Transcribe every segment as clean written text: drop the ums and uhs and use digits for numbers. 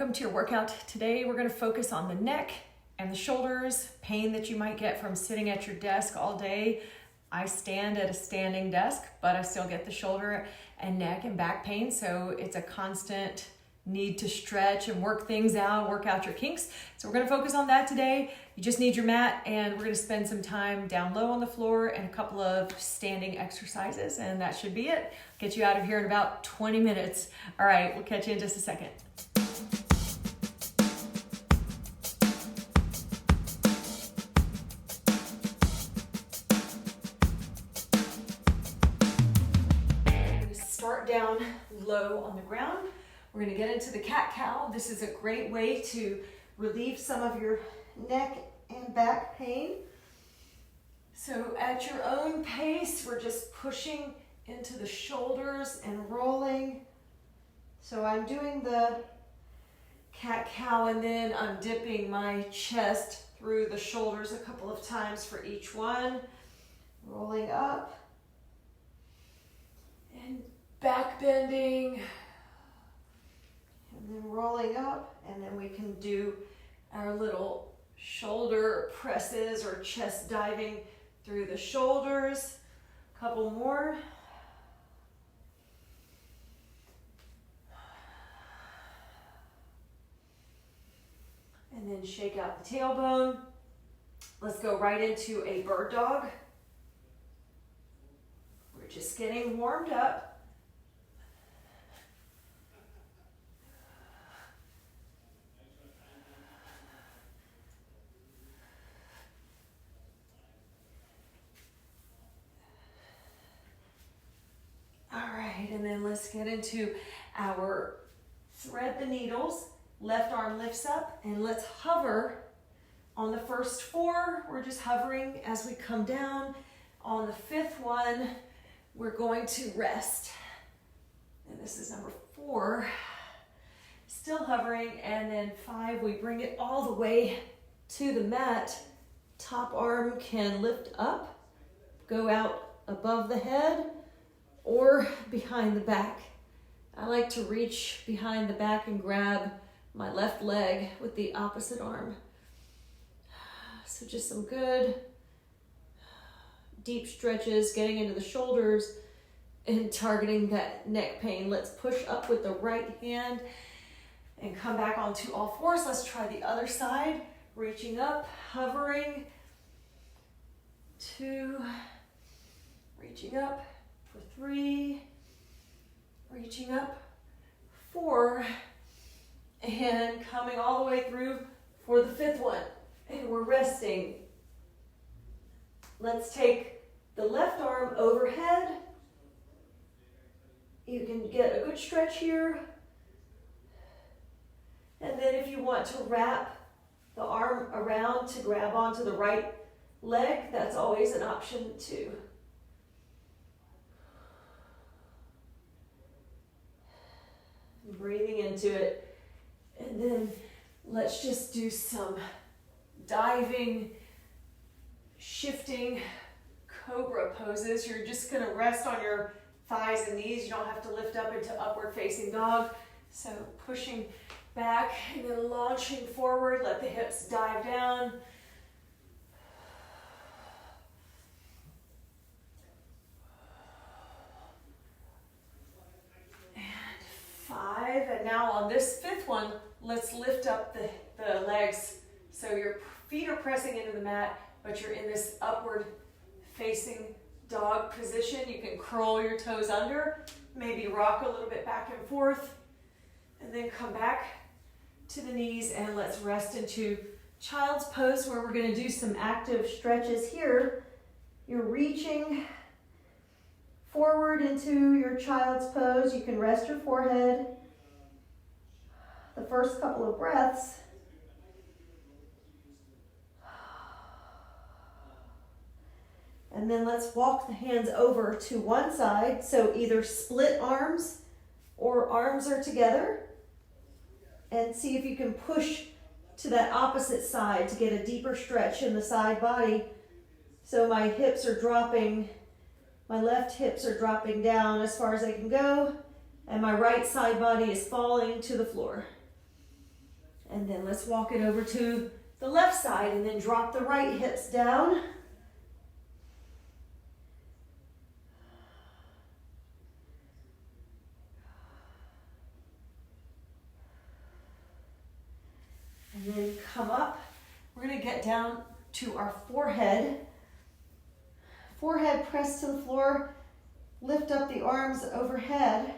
welcome to your workout. Today we're going to focus on the neck and the shoulders, pain that you might get from sitting at your desk all day. I stand at a standing desk, but I still get the shoulder and neck and back pain, so it's a constant need to stretch and work things out, work out your kinks. So we're going to focus on that today. You just need your mat, and we're going to spend some time down low on the floor and a couple of standing exercises, and that should be it. Get you out of here in about 20 minutes. All right, we'll catch you in just a second. Start down low on the ground. We're going to get into the cat-cow. This is a great way to relieve some of your neck and back pain. So at your own pace, we're just pushing into the shoulders and rolling. So I'm doing the cat-cow, and then I'm dipping my chest through the shoulders a couple of times for each one. Rolling up and back bending. And then rolling up, and then we can do our little shoulder presses or chest diving through the shoulders. A couple more. And then shake out the tailbone. Let's go right into a bird dog. We're just getting warmed up. And then let's get into our thread the needles. Left arm lifts up, and let's hover on the first four. We're just hovering as we come down. On the fifth one, we're going to rest. And this is number 4. Still hovering. And then 5, we bring it all the way to the mat. Top arm can lift up, go out above the head, or behind the back. I like to reach behind the back and grab my left leg with the opposite arm. So just some good deep stretches, getting into the shoulders and targeting that neck pain. Let's push up with the right hand and come back onto all fours. Let's try the other side. Reaching up, hovering. 2, reaching up. For 3, reaching up, 4, and coming all the way through for the 5th one. And we're resting. Let's take the left arm overhead. You can get a good stretch here. And then if you want to wrap the arm around to grab onto the right leg, that's always an option too. Breathing into it, and then let's just do some diving, shifting cobra poses. You're just going to rest on your thighs and knees. You don't have to lift up into upward facing dog. So pushing back and then launching forward. Let the hips dive down. And now on this 5th one, let's lift up the legs. So your feet are pressing into the mat, but you're in this upward facing dog position. You can curl your toes under, maybe rock a little bit back and forth, and then come back to the knees, and let's rest into child's pose, where we're going to do some active stretches here. You're reaching forward into your child's pose. You can rest your forehead. The first couple of breaths. And then let's walk the hands over to one side. So either split arms or arms are together. And see if you can push to that opposite side to get a deeper stretch in the side body. So my hips are dropping. My left hips are dropping down as far as I can go, and my right side body is falling to the floor. then let's walk it over to the left side and then drop the right hips down. And then come up. We're going to get down to our forehead. Forehead pressed to the floor. Lift up the arms overhead.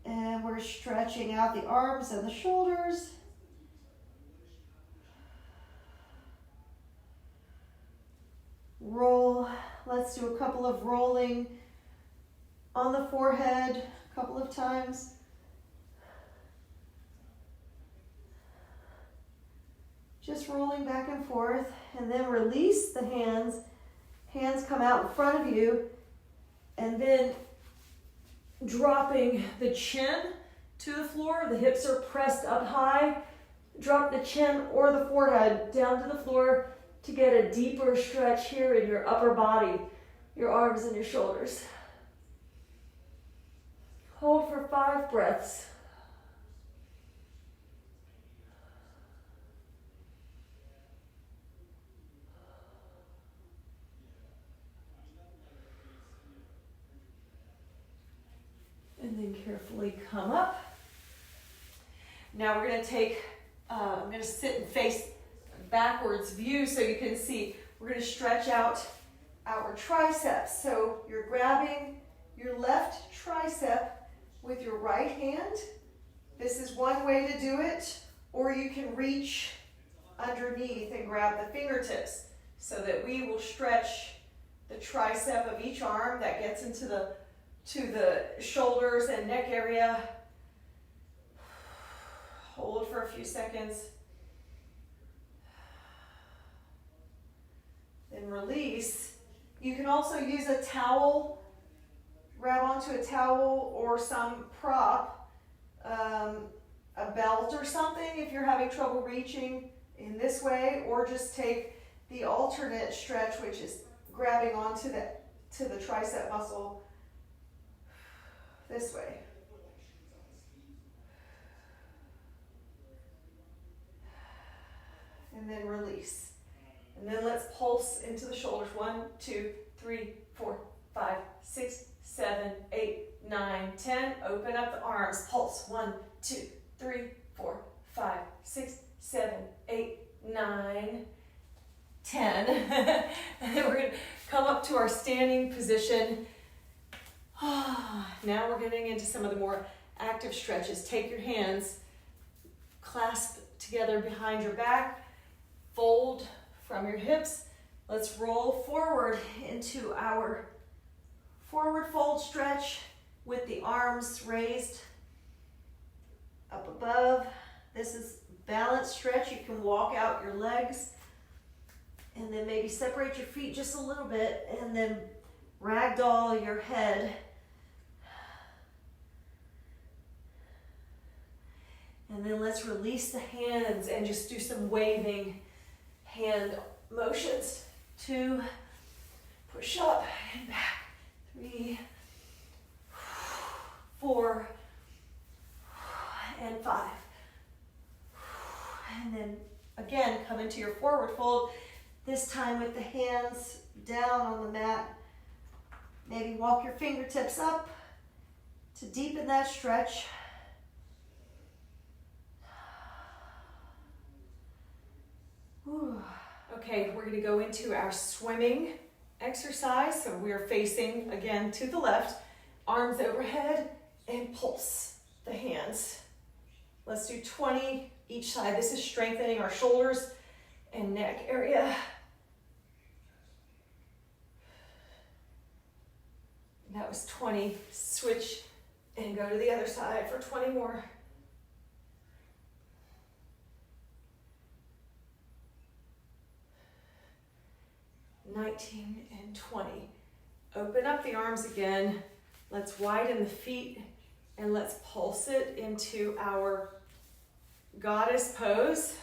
And we're stretching out the arms and the shoulders. Roll. Let's do a couple of rolling on the forehead a couple of times. Just rolling back and forth, and then release the hands. Hands come out in front of you, and then dropping the chin to the floor. The hips are pressed up high. Drop the chin or the forehead down to the floor to get a deeper stretch here in your upper body, your arms and your shoulders. Hold for 5 breaths. And then carefully come up. Now we're going to take, I'm going to sit and face backwards view so you can see. We're going to stretch out our triceps. So you're grabbing your left tricep with your right hand. This is one way to do it, or you can reach underneath and grab the fingertips so that we will stretch the tricep of each arm that gets into the shoulders and neck area. Hold for a few seconds. Then release. You can also use a towel, grab onto a towel or some prop, a belt or something if you're having trouble reaching in this way, or just take the alternate stretch, which is grabbing onto the tricep muscle this way. And then release. And then let's pulse into the shoulders. 1, 2, 3, 4, 5, 6, 7, 8, 9, 10. Open up the arms. Pulse. 1, 2, 3, 4, 5, 6, 7, 8, 9, 10. And then we're going to come up to our standing position. Now we're getting into some of the more active stretches. Take your hands, clasp together behind your back, fold from your hips. Let's roll forward into our forward fold stretch with the arms raised up above. This is balanced stretch. You can walk out your legs and then maybe separate your feet just a little bit and then ragdoll your head. And then let's release the hands and just do some waving hand motions. 2, push up and back. 3, 4, and 5. And then again, come into your forward fold, this time with the hands down on the mat. Maybe walk your fingertips up to deepen that stretch. Okay, we're going to go into our swimming exercise. So we are facing again to the left, arms overhead, and pulse the hands. Let's do 20 each side. This is strengthening our shoulders and neck area. That was 20. Switch and go to the other side for 20 more. (19) and 20. Open up the arms again. Let's widen the feet and let's pulse it into our goddess pose.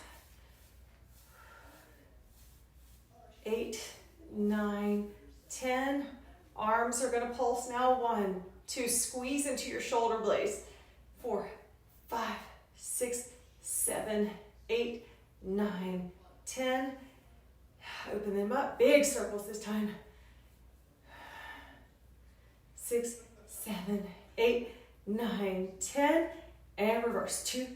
8, 9, 10. Arms are gonna pulse now. 1, 2, squeeze into your shoulder blades. 4, 5, 6, 7, 8, 9, 10. Open them up, big circles this time. 6, 7, 8, 9, 10. And reverse. 2,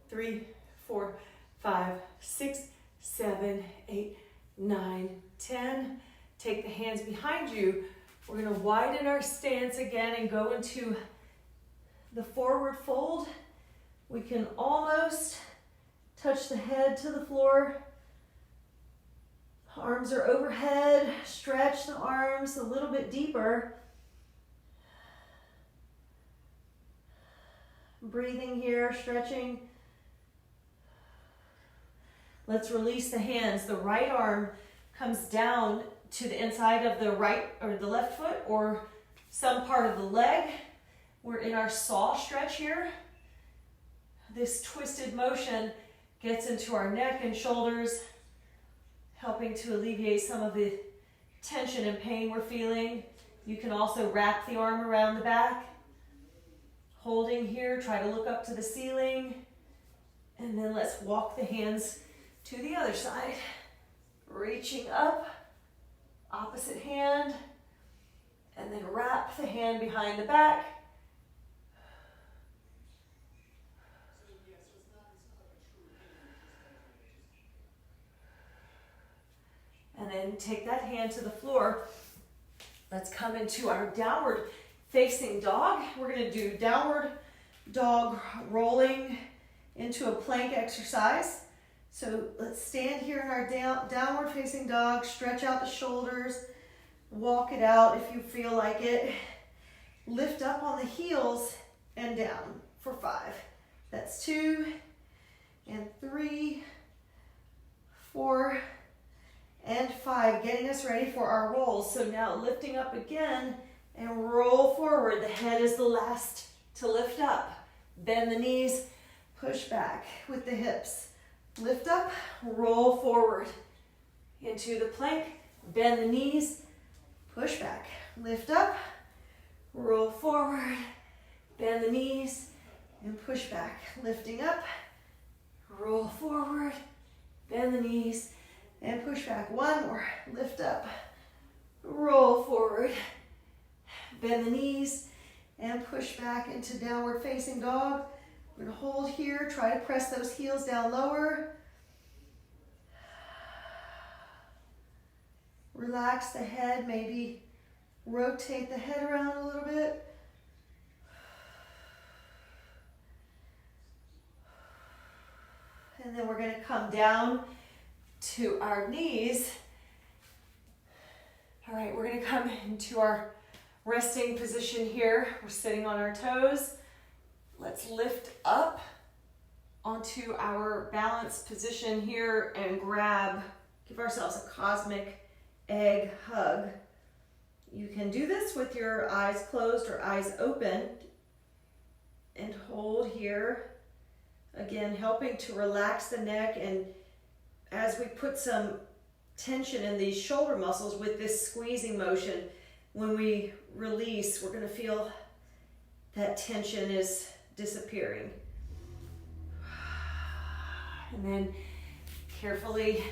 3, 4, 5, 6, 7, 8, 9, 10. Take the hands behind you. We're gonna widen our stance again and go into the forward fold. We can almost touch the head to the floor. Arms are overhead. Stretch the arms a little bit deeper. Breathing here, stretching. Let's release the hands. The right arm comes down to the inside of the right or the left foot or some part of the leg. We're in our saw stretch here. This twisted motion gets into our neck and shoulders, helping to alleviate some of the tension and pain we're feeling. You can also wrap the arm around the back. Holding here, try to look up to the ceiling. And then let's walk the hands to the other side. Reaching up, opposite hand, and then wrap the hand behind the back. And then take that hand to the floor. Let's come into our downward facing dog. We're going to do downward dog rolling into a plank exercise. So let's stand here in our downward facing dog, stretch out the shoulders, walk it out if you feel like it. Lift up on the heels and down for 5. That's 2 and 3, 4, and 5, getting us ready for our rolls. So now lifting up again and roll forward. The head is the last to lift up. Bend the knees, push back with the hips. Lift up, roll forward into the plank, bend the knees, push back. Lift up, roll forward, bend the knees, and push back. Lifting up, roll forward, bend the knees, and push back. 1 more. Lift up, roll forward, bend the knees, and push back into downward facing dog. We're going to hold here. Try to press those heels down lower. Relax the head. Maybe rotate the head around a little bit. And then we're going to come down to our knees. All right, we're going to come into our resting position here. We're sitting on our toes. Let's lift up onto our balanced position here and give ourselves a cosmic egg hug. You can do this with your eyes closed or eyes open and hold here. Again, helping to relax the neck, and as we put some tension in these shoulder muscles with this squeezing motion, when we release, we're going to feel that tension is disappearing. And then carefully,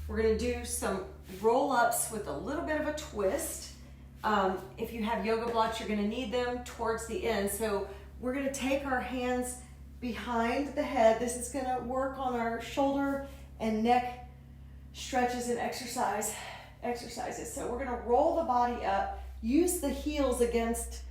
we're going to do some roll-ups with a little bit of a twist. If you have yoga blocks, you're going to need them towards the end. So we're going to take our hands behind the head. This is going to work on our shoulder and neck stretches and exercises. So we're going to roll the body up, use the heels against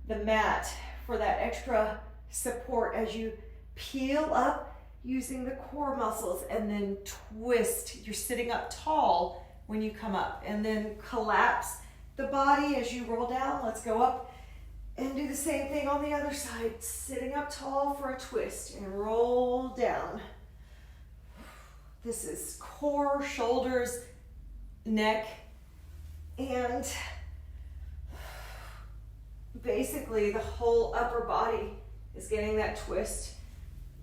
the mat for that extra support as you peel up using the core muscles, and then twist. You're sitting up tall when you come up, and then collapse the body as you roll down. Let's go up and do the same thing on the other side. Sitting up tall for a twist and roll down. This is core, shoulders, neck, and basically the whole upper body is getting that twist.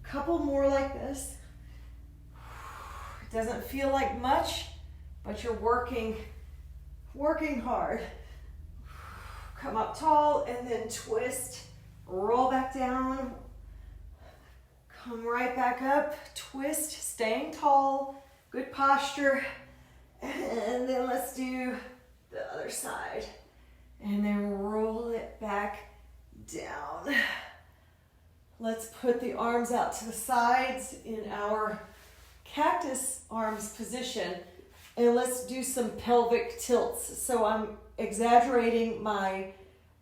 Couple more like this. It doesn't feel like much, but you're working hard. Come up tall and then twist, roll back down, come right back up, twist, staying tall, good posture, and then let's do the other side, and then roll it back down. Let's put the arms out to the sides in our cactus arms position, and let's do some pelvic tilts. So I'm exaggerating my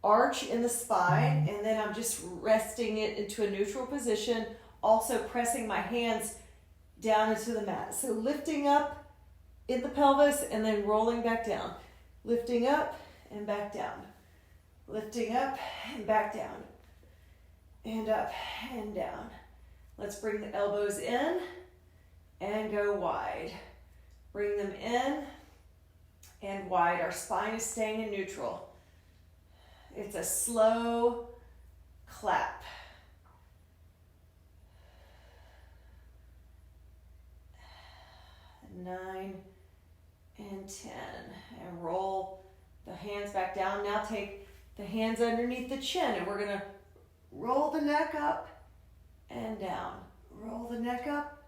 arch in the spine, and then I'm just resting it into a neutral position, also pressing my hands down into the mat. So lifting up in the pelvis and then rolling back down. Lifting up and back down. Lifting up and back down. And up and down. Let's bring the elbows in and go wide. Bring them in and wide. Our spine is staying in neutral. It's a slow clap. Nine and 10. And roll the hands back down. Now take the hands underneath the chin, and we're going to roll the neck up and down. Roll the neck up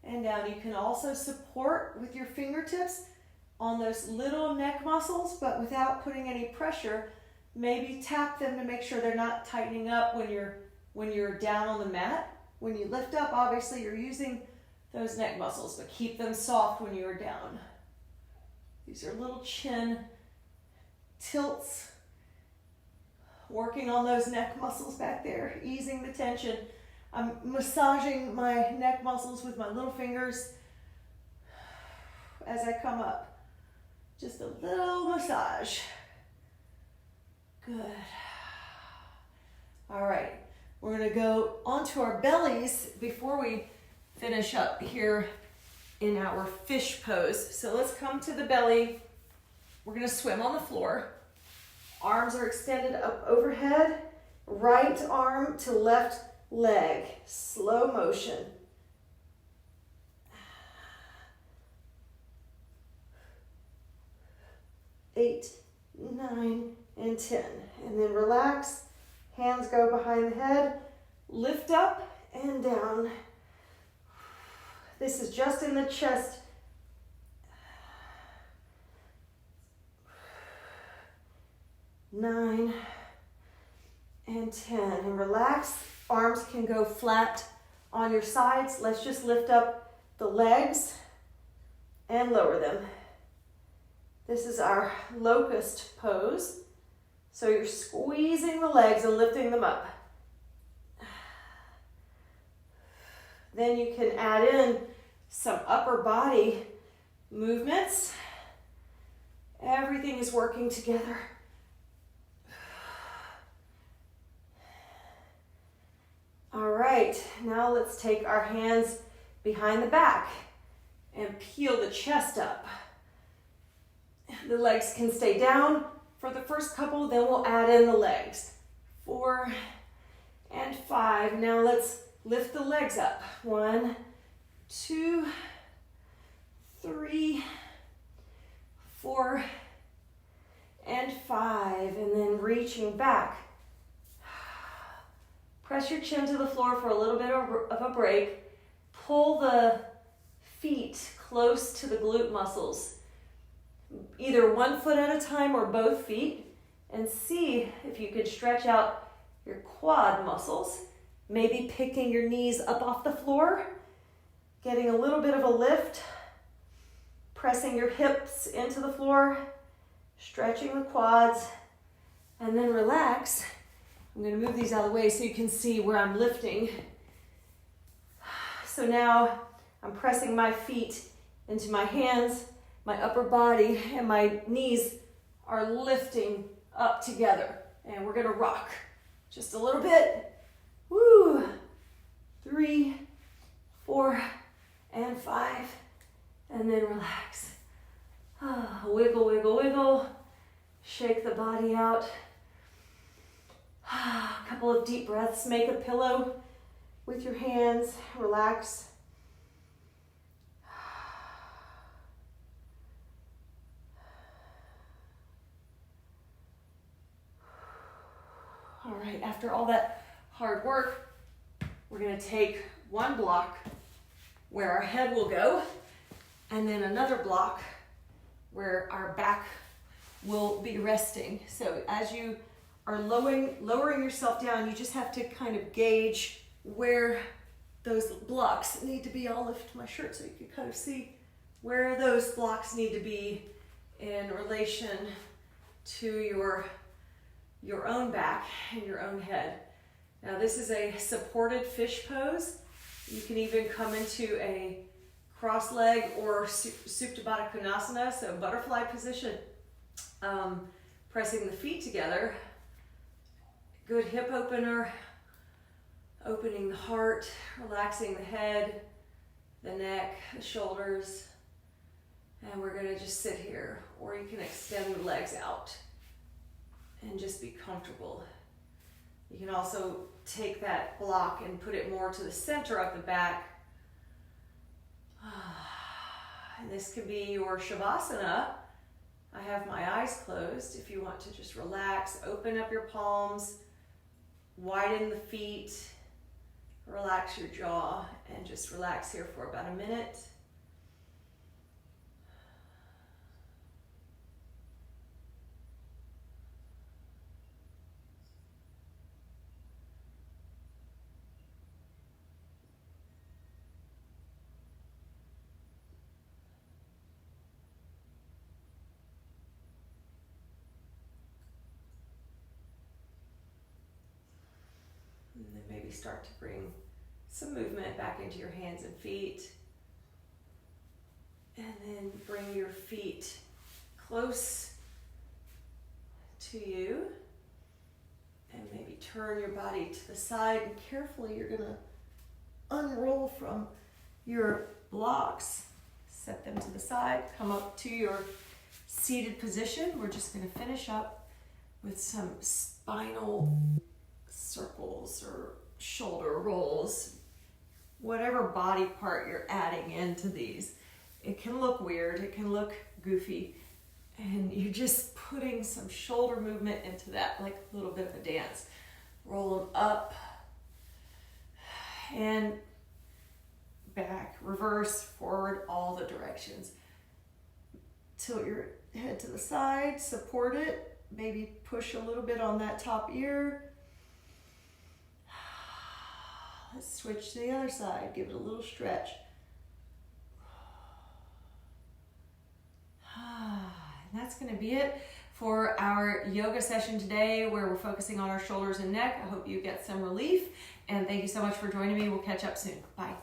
and down. You can also support with your fingertips on those little neck muscles, but without putting any pressure. Maybe tap them to make sure they're not tightening up when you're down on the mat. When you lift up, obviously you're using those neck muscles, but keep them soft when you're down. These are little chin tilts, working on those neck muscles back there, easing the tension. I'm massaging my neck muscles with my little fingers as I come up. Just a little massage. Good. All right, we're gonna go onto our bellies before we finish up here in our fish pose. So let's come to the belly. We're gonna swim on the floor. Arms are extended up overhead. Right arm to left leg. Slow motion. 8, 9, and 10. And then relax. Hands go behind the head. Lift up and down. This is just in the chest. 9 and 10. And relax. Arms can go flat on your sides. Let's just lift up the legs and lower them. This is our locust pose. So you're squeezing the legs and lifting them up. Then you can add in some upper body movements. Everything is working together. All right, now let's take our hands behind the back and peel the chest up. The legs can stay down for the first couple, then we'll add in the legs. 4 and 5. Now let's lift the legs up. 1, 2, 3, 4, and 5. And then reaching back. Press your chin to the floor for a little bit of a break. Pull the feet close to the glute muscles. Either one foot at a time or both feet. And see if you could stretch out your quad muscles. Maybe picking your knees up off the floor. Getting a little bit of a lift. Pressing your hips into the floor. Stretching the quads. And then relax. I'm going to move these out of the way so you can see where I'm lifting. So now I'm pressing my feet into my hands, my upper body, and my knees are lifting up together. And we're going to rock just a little bit. Woo! 3, 4, and 5. And then relax. Wiggle, wiggle, wiggle. Shake the body out. A couple of deep breaths. Make a pillow with your hands. Relax. All right, after all that hard work, we're gonna take one block where our head will go, and then another block where our back will be resting. So as you are lowering yourself down, you just have to kind of gauge where those blocks need to be. I'll lift my shirt so you can kind of see where those blocks need to be in relation to your own back and your own head. Now this is a supported fish pose. You can even come into a cross leg or Supta Baddha Konasana, so butterfly position. Pressing the feet together. Good hip opener. Opening the heart, relaxing the head, the neck, the shoulders. And we're gonna just sit here, or you can extend the legs out and just be comfortable. You can also take that block and put it more to the center of the back. And this could be your Shavasana. I have my eyes closed. If you want to just relax, open up your palms, widen the feet, relax your jaw, and just relax here for about a minute. And then maybe start to bring some movement back into your hands and feet. And then bring your feet close to you. And maybe turn your body to the side. And carefully you're going to unroll from your blocks. Set them to the side. Come up to your seated position. We're just going to finish up with some spinal circles or shoulder rolls, whatever body part you're adding into these. It can look weird, it can look goofy, and you're just putting some shoulder movement into that, like a little bit of a dance. Roll them up and back, reverse, forward, all the directions. Tilt your head to the side, support it, maybe push a little bit on that top ear. Let's switch to the other side. Give it a little stretch. And that's going to be it for our yoga session today, where we're focusing on our shoulders and neck. I hope you get some relief. And thank you so much for joining me. We'll catch up soon. Bye.